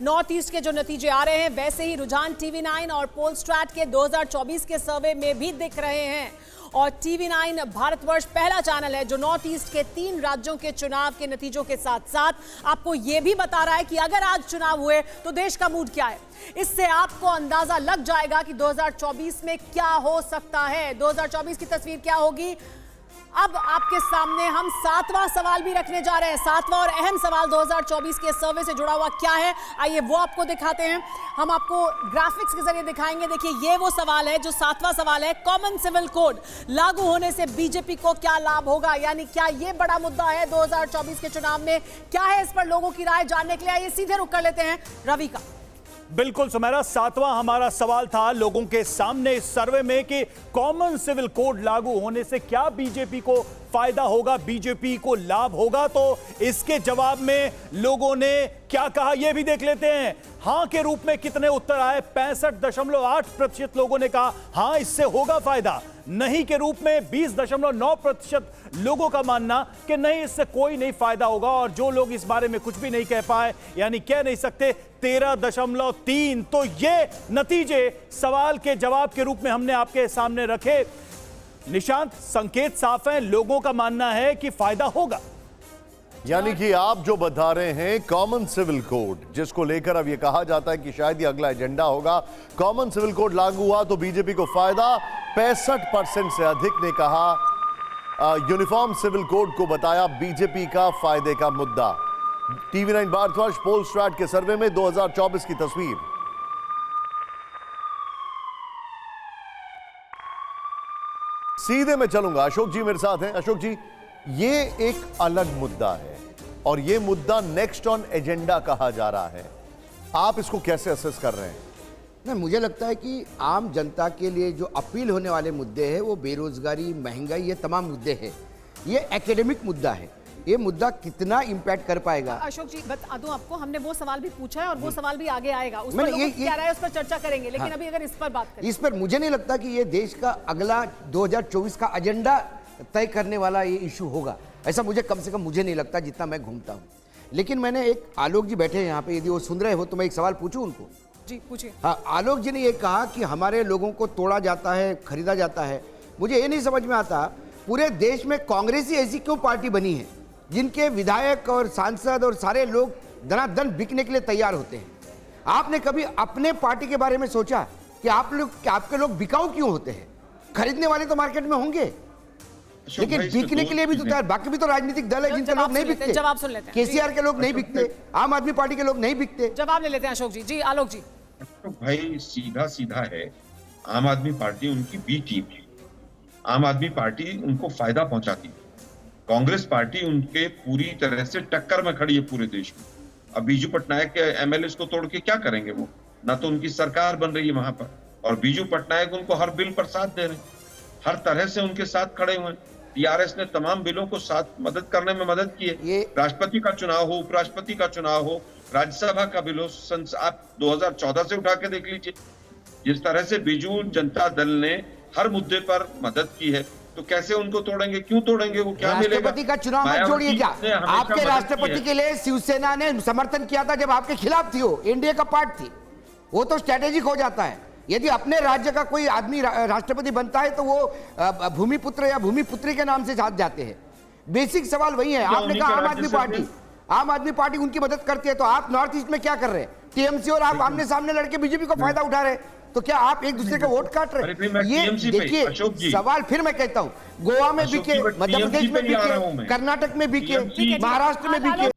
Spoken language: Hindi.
नॉर्थ ईस्ट के जो नतीजे आ रहे हैं वैसे ही रुझान TV9 और पोलस्ट्रैट के 2024 के सर्वे में भी दिख रहे हैं। और TV9 भारतवर्ष पहला चैनल है जो नॉर्थ ईस्ट के 3 राज्यों के चुनाव के नतीजों के साथ साथ आपको यह भी बता रहा है कि अगर आज चुनाव हुए तो देश का मूड क्या है। इससे आपको अंदाजा लग जाएगा कि 2024 में क्या हो सकता है, 2024 की तस्वीर क्या होगी। अब आपके सामने हम 7वां सवाल भी रखने जा रहे हैं। 7वां और अहम सवाल 2024 के सर्वे से जुड़ा हुआ क्या है, आइए वो आपको दिखाते हैं। हम आपको ग्राफिक्स के जरिए दिखाएंगे। देखिए ये वो सवाल है जो 7वां सवाल है। कॉमन सिविल कोड लागू होने से बीजेपी को क्या लाभ होगा, यानी क्या ये बड़ा मुद्दा है 2024 के चुनाव में, क्या है इस पर लोगों की राय जानने के लिए आइए सीधे रुक कर लेते हैं रवि का। बिल्कुल सुमेरा, 7वां हमारा सवाल था लोगों के सामने इस सर्वे में कि कॉमन सिविल कोड लागू होने से क्या बीजेपी को फायदा होगा, बीजेपी को लाभ होगा। तो इसके जवाब में लोगों ने क्या कहा यह भी देख लेते हैं। हां के रूप में कितने उत्तर आए, 65.8% लोगों ने कहा हां इससे होगा फायदा। नहीं के रूप में 20.9% लोगों का मानना कि नहीं इससे कोई नहीं फायदा होगा। और जो लोग इस बारे में कुछ भी नहीं कह पाए यानी कह नहीं सकते 13.3। तो ये नतीजे सवाल के जवाब के रूप में हमने आपके सामने रखे। निशांत, संकेत साफ है, लोगों का मानना है कि फायदा होगा। यानी कि आप जो बता रहे हैं कॉमन सिविल कोड, जिसको लेकर अब यह कहा जाता है कि शायद ये अगला एजेंडा होगा, कॉमन सिविल कोड लागू हुआ तो बीजेपी को फायदा। 65% से अधिक ने कहा यूनिफॉर्म सिविल कोड को बताया बीजेपी का फायदे का मुद्दा। TV9 भारतवर्ष पोलस्ट्रैट के सर्वे में 2024 की तस्वीर। सीधे मैं चलूंगा, अशोक जी मेरे साथ हैं। अशोक जी, ये एक अलग मुद्दा है और ये मुद्दा नेक्स्ट ऑन एजेंडा कहा जा रहा है, आप इसको कैसे असेस कर रहे हैं? नहीं, मुझे लगता है कि आम जनता के लिए जो अपील होने वाले मुद्दे हैं वो बेरोजगारी, महंगाई, ये तमाम मुद्दे हैं। ये एकेडमिक मुद्दा है, ये मुद्दा कितना इम्पैक्ट कर पाएगा। अशोक जी बता दूं आपको, हमने वो सवाल भी पूछा है और वो सवाल भी आगे आएगा, उस पर मैंने लोगों क्या राय है उस पर चर्चा करेंगे। लेकिन अभी अगर इस पर बात करें, इस पर मुझे नहीं लगता कि ये देश का अगला 2024 का एजेंडा तय करने वाला ये इशू होगा। ऐसा मुझे कम से कम मुझे नहीं लगता जितना मैं घूमता हूँ। लेकिन मैंने एक आलोक जी बैठे हैं यहाँ पे, यदि वो सुन रहे हो तो मैं एक सवाल पूछूं उनको। जी पूछिए। हाँ, आलोक जी ने ये कहा कि हमारे लोगों को तोड़ा जाता है, खरीदा जाता है। मुझे ये नहीं समझ में आता पूरे देश में कांग्रेस ही ऐसी क्यों पार्टी बनी है जिनके विधायक और सांसद और सारे लोग धनाधन बिकने के लिए तैयार होते हैं। आपने कभी अपने पार्टी के बारे में सोचा कि आपके लोग बिकाऊ क्यों होते हैं? खरीदने वाले तो मार्केट में होंगे लेकिन बिकने के लिए भी तो तैयार। बाकी भी तो राजनीतिक दल है जिनके लोग नहीं बिकते। जवाब सुन लेते हैं। केसीआर के लोग नहीं बिकते, आम आदमी पार्टी के लोग नहीं बिकते। जवाब ले लेते हैं अशोक जी। जी आलोक जी। भाई सीधा सीधा है, आम आदमी पार्टी उनकी बी टीम है। आम आदमी पार्टी उनको फायदा पहुंचाती है, कांग्रेस पार्टी उनके पूरी तरह से टक्कर में खड़ी है पूरे देश में। अब बीजू पटनायक के एमएलए को तोड़ के क्या करेंगे वो? ना तो उनकी सरकार बन रही है वहां पर, और बीजू पटनायक उनको हर बिल पर साथ दे रहे हैं, हर तरह से उनके साथ खड़े हुए हैं। टीआरएस ने तमाम बिलों को साथ मदद करने में मदद की है। राष्ट्रपति का चुनाव हो, उपराष्ट्रपति का चुनाव हो, राज्यसभा का बिल हो, आप 2014 से उठा के देख लीजिए, जिस तरह से बीजू जनता दल ने हर मुद्दे पर मदद की है, तो कैसे उनको तोड़ेंगे? क्यों तोड़ेंगे? वो क्या मिलेगा? राष्ट्रपति का चुनाव मत जोड़िए। क्या आपके राष्ट्रपति के लिए शिवसेना ने समर्थन किया था जब आपके खिलाफ थी? वो एनडीए का पार्ट थी, वो तो स्ट्रेटेजिक हो जाता है। यदि अपने राज्य का कोई आदमी राष्ट्रपति बनता है तो वो भूमिपुत्र या भूमिपुत्री के नाम से साथ जाते हैं। बेसिक सवाल वही है। आपने कहा आम आदमी पार्टी उनकी मदद करती है, तो आप नॉर्थ ईस्ट में क्या कर रहे हैं? टीएमसी और आप आमने सामने लड़के बीजेपी को फायदा उठा रहे हैं, तो क्या आप एक दूसरे का वोट काट रहे हैं? ये देखिए सवाल फिर मैं कहता हूं, गोवा में बिके, मध्य प्रदेश में बिके, कर्नाटक में बिके, महाराष्ट्र में बिके।